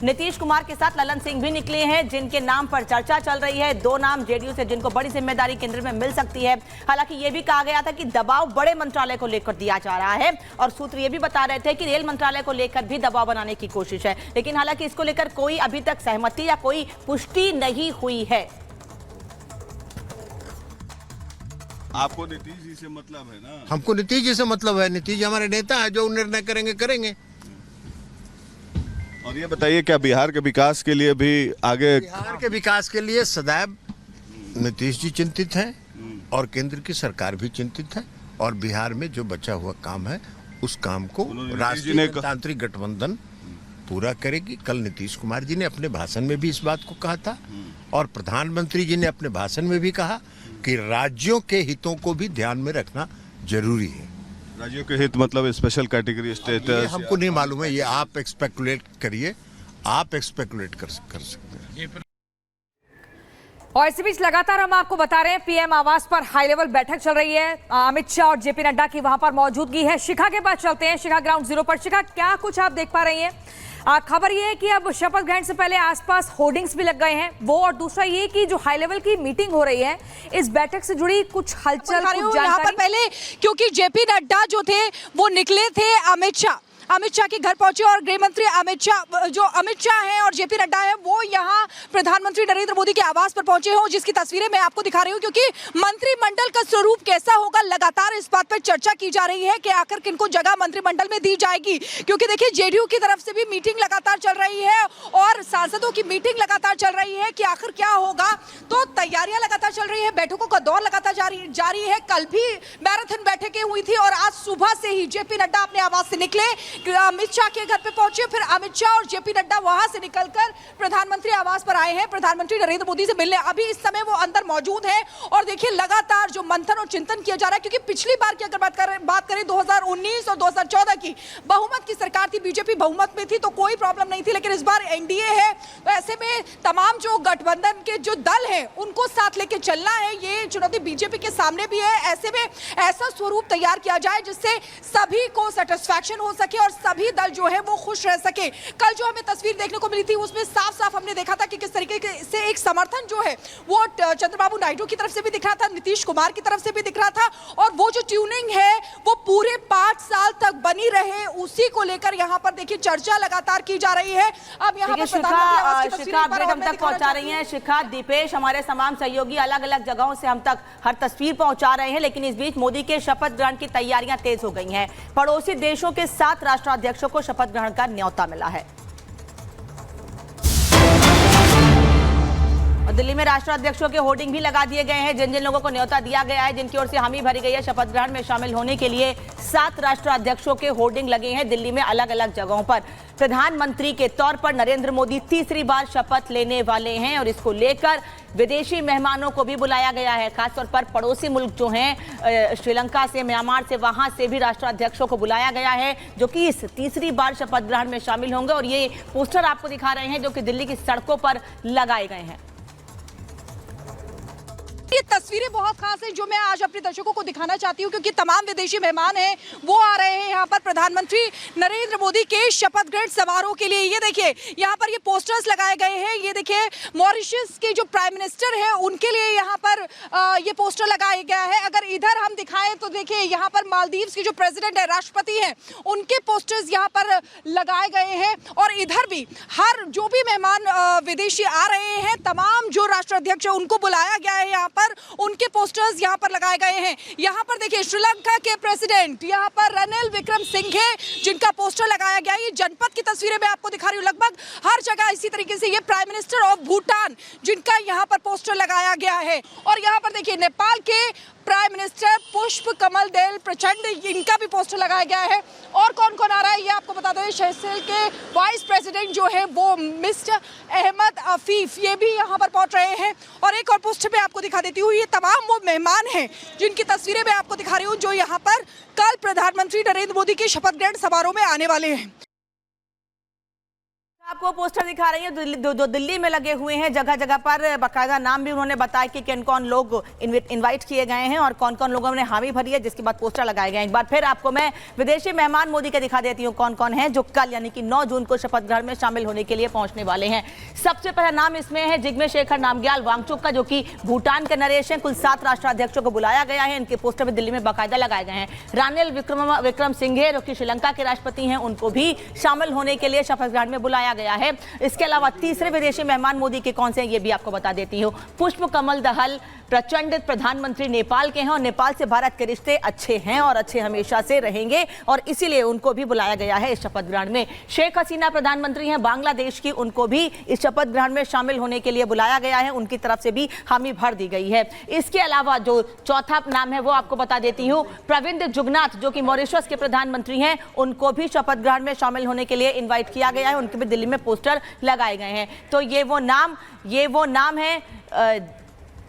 नीतीश कुमार के साथ ललन सिंह भी निकले हैं, जिनके नाम पर चर्चा चल रही है। 2 नाम जेडीयू से जिनको बड़ी जिम्मेदारी केंद्र में मिल सकती है। हालांकि ये भी कहा गया था कि दबाव बड़े मंत्रालय को लेकर दिया जा रहा है, और सूत्र ये भी बता रहे थे कि रेल मंत्रालय को लेकर भी दबाव बनाने की कोशिश है। लेकिन हालांकि इसको लेकर कोई अभी तक सहमति या कोई पुष्टि नहीं हुई है। आपको नीतीश जी से मतलब है ना? हमको नीतीश जी से मतलब है। नीतीश जी हमारे नेता है, जो निर्णय करेंगे। और ये बताइए, क्या बिहार के विकास के लिए भी आगे? बिहार के विकास के लिए सदैव नीतीश जी चिंतित हैं और केंद्र की सरकार भी चिंतित है, और बिहार में जो बचा हुआ काम है उस काम को राष्ट्रीय जनतांत्रिक गठबंधन पूरा करेगी। कल नीतीश कुमार जी ने अपने भाषण में भी इस बात को कहा था, और प्रधानमंत्री जी ने अपने भाषण में भी कहा कि राज्यों के हितों को भी ध्यान में रखना जरूरी है। राज्यों के हित मतलब स्पेशल कैटेगरी स्टेटस? हमको नहीं मालूम है, ये आप स्पेकुलेट करिए, आप स्पेकुलेट कर सकते हैं। और इसी बीच लगातार हम आपको बता रहे हैं, पीएम आवास पर हाई लेवल बैठक चल रही है। अमित शाह और जेपी नड्डा की वहां पर मौजूदगी है। शिखा के पास चलते हैं, शिखा ग्राउंड जीरो पर। शिखा, क्या कुछ आप देख पा रही हैं? खबर ये है कि अब शपथ ग्रहण से पहले आसपास होर्डिंग्स भी लग गए हैं वो, और दूसरा ये कि जो हाई लेवल की मीटिंग हो रही है, इस बैठक से जुड़ी कुछ हलचल, कुछ यहाँ पर पहले क्योंकि जेपी नड्डा जो थे वो निकले थे अमित शाह के घर पहुंचे, और गृह मंत्री अमित शाह हैं और जेपी नड्डा हैं, वो यहाँ प्रधानमंत्री नरेंद्र मोदी के आवास पर पहुंचे हों, जिसकी तस्वीरें मैं आपको दिखा रही हूँ। क्योंकि मंत्रिमंडल का स्वरूप कैसा होगा, लगातार इस बात पर चर्चा की जा रही है कि आखिर किनको जगह मंत्रिमंडल में दी जाएगी। क्योंकि देखिए, जेडीयू की तरफ से भी मीटिंग लगातार चल रही है और सांसदों की मीटिंग लगातार चल रही है कि आखिर क्या होगा। तो तैयारियां लगातार चल रही है, बैठकों का दौर लगातार जारी है। कल भी मैराथन बैठकें हुई थी, और आज सुबह से ही जेपी नड्डा अपने आवास से निकले, अमित शाह के घर पे पहुंचे, फिर अमित शाह और जेपी नड्डा वहां से निकलकर प्रधानमंत्री आवास पर आए हैं प्रधानमंत्री नरेंद्र मोदी से मिलने। अभी इस समय वो अंदर मौजूद हैं, और देखिए लगातार जो मंथन और चिंतन किया जा रहा है। क्योंकि पिछली बार की अगर बात करें 2019 और 2014 की, बहुमत की सरकार थी, बीजेपी बहुमत में थी, तो कोई प्रॉब्लम नहीं थी। लेकिन इस बार एनडीए है, तो ऐसे में तमाम जो गठबंधन के जो दल हैं उनको साथ लेके चलना है। ये चुनौती बीजेपी के सामने भी है। ऐसे में ऐसा स्वरूप तैयार किया जाए जिससे सभी को सेटिस्फैक्शन हो सके और सभी दल जो है वो खुश रह सके। कल जो हमें तस्वीर देखने को मिली थी, उसमें साफ साफ हमने देखा था कि किस तरीके से एक समर्थन जो है वो चंद्रबाबू नायडू की तरफ से भी दिख रहा था, नीतीश कुमार की तरफ से भी दिख रहा था, और वो जो ट्यूनिंग है वो पूरे 5 साल तक बनी रहे, उसी को लेकर यहाँ पर देखिए चर्चा लगातार की जा रही है। अब यहाँ पर शिखा अपडेट हम तक पहुंचा रही हैं। शिखा, दीपेश, हमारे तमाम सहयोगी अलग अलग जगहों से हम तक हर तस्वीर पहुंचा रहे हैं। लेकिन इस बीच मोदी के शपथ ग्रहण की तैयारियां तेज हो गई हैं। पड़ोसी देशों के 7 राष्ट्राध्यक्षों को शपथ ग्रहण का न्योता मिला है। और दिल्ली में राष्ट्राध्यक्षों के होर्डिंग भी लगा दिए गए हैं। जिन जिन लोगों को न्योता दिया गया है, जिनकी ओर से हामी भरी गई है शपथ ग्रहण में शामिल होने के लिए, 7 राष्ट्राध्यक्षों के होर्डिंग लगे हैं दिल्ली में अलग अलग जगहों पर। प्रधानमंत्री के तौर पर नरेंद्र मोदी तीसरी बार शपथ लेने वाले हैं, और इसको लेकर विदेशी मेहमानों को भी बुलाया गया है। खासतौर पर पड़ोसी मुल्क जो हैं, श्रीलंका से, म्यांमार से, वहां से भी राष्ट्राध्यक्षों को बुलाया गया है, जो कि इस तीसरी बार शपथ ग्रहण में शामिल होंगे। और ये पोस्टर आपको दिखा रहे हैं जो कि दिल्ली की सड़कों पर लगाए गए हैं। ये तस्वीरें बहुत खास हैं जो मैं आज अपने दर्शकों को दिखाना चाहती हूँ, क्योंकि तमाम विदेशी मेहमान हैं वो आ रहे हैं यहाँ पर प्रधानमंत्री नरेंद्र मोदी के शपथ ग्रहण समारोह के लिए। ये देखिए, यहाँ पर ये पोस्टर्स लगाए गए हैं। ये देखिए, मॉरिशस के जो प्राइम मिनिस्टर हैं उनके लिए यहाँ पर ये पोस्टर लगाया गया है। अगर इधर हम दिखाएं तो देखिए, यहाँ पर मालदीव्स के जो प्रेसिडेंट है, राष्ट्रपति हैं, उनके पोस्टर्स यहाँ पर लगाए गए हैं। और इधर भी हर जो भी मेहमान विदेशी आ रहे हैं, तमाम जो राष्ट्राध्यक्ष है उनको बुलाया गया है, यहाँ पर उनके पोस्टर्स यहाँ पर लगाए गए हैं। यहाँ पर देखिए, श्रीलंका के प्रेसिडेंट यहाँ पर रनिल विक्रमसिंघे, जिनका पोस्टर लगाया गया है। ये जनपद की तस्वीरें मैं आपको दिखा रही हूँ, लगभग हर जगह इसी तरीके से। ये प्राइम मिनिस्टर ऑफ भूटान, जिनका यहाँ पर पोस्टर लगाया गया है। और यहाँ पर देखिए, नेपाल के प्राइम मिनिस्टर पुष्प कमल देव प्रचंड, इनका भी पोस्टर लगाया गया है। और कौन कौन आ रहा है ये आपको बता दो। सेशेल्स के वाइस प्रेसिडेंट जो है वो मिस्टर अहमद अफीफ, ये भी यहाँ पर पहुंच रहे हैं। और एक और पोस्टर पे आपको दिखा देती हूँ, ये तमाम वो मेहमान हैं जिनकी तस्वीरें मैं आपको दिखा रही हूँ, जो यहाँ पर कल प्रधानमंत्री नरेंद्र मोदी के शपथ ग्रहण समारोह में आने वाले हैं। आपको पोस्टर दिखा रही है जो दिल्ली में लगे हुए हैं जगह जगह पर। बाकायदा नाम भी उन्होंने बताया कि किन कौन लोग इनवाइट किए गए हैं और कौन कौन लोगों ने हामी भरी है, जिसके बाद पोस्टर लगाए गए हैं। एक बार फिर आपको मैं विदेशी मेहमान मोदी के दिखा देती हूँ कौन कौन है जो कल यानी कि 9 जून को शपथ ग्रहण में शामिल होने के लिए पहुंचने वाले हैं। सबसे पहला नाम इसमें है जिग्मे शेखर नामग्याल वांगचुक का, जो कि भूटान के नरेश हैं। कुल 7 राष्ट्राध्यक्षों को बुलाया गया है, इनके पोस्टर भी दिल्ली में बाकायदा लगाए गए हैं। रानिल विक्रमसिंघे जो कि श्रीलंका के राष्ट्रपति हैं, उनको भी शामिल होने के लिए शपथ ग्रहण में बुलाया गया है। इसके अलावा तीसरे विदेशी मेहमान मोदी के कौन से हैं ये भी आपको बता देती हूँ। पुष्प कमल दहल प्रचंड प्रधानमंत्री नेपाल के हैं और नेपाल से भारत के रिश्ते अच्छे हैं और अच्छे हमेशा से रहेंगे और इसीलिए उनको भी बुलाया गया है इस शपथ ग्रहण में। शेख हसीना प्रधानमंत्री हैं बांग्लादेश की, उनको भी इस शपथ ग्रहण में शामिल होने के लिए बुलाया गया है, उनकी तरफ से भी हामी भर दी गई है। इसके अलावा जो चौथा नाम है वो आपको बता देती हूँ, प्रविंद जुगनाथ जो कि मॉरिशस के प्रधानमंत्री हैं, उनको भी शपथ ग्रहण में शामिल होने के लिए इन्वाइट किया गया है, उनके भी दिल्ली में पोस्टर लगाए गए हैं। तो ये वो नाम है।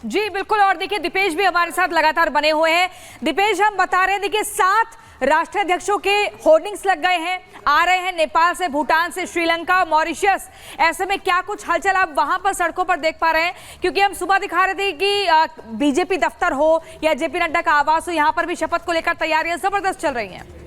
जी बिल्कुल। और देखिए दीपेश भी हमारे साथ लगातार बने हुए हैं। दीपेश, हम बता रहे हैं देखिए 7 राष्ट्राध्यक्षों के होर्डिंग्स लग गए हैं, आ रहे हैं नेपाल से, भूटान से, श्रीलंका, मॉरिशस। ऐसे में क्या कुछ हलचल आप वहां पर सड़कों पर देख पा रहे हैं? क्योंकि हम सुबह दिखा रहे थे कि बीजेपी दफ्तर हो या जेपी नड्डा का आवास हो, यहां पर भी शपथ को लेकर तैयारियां जबरदस्त चल रही हैं।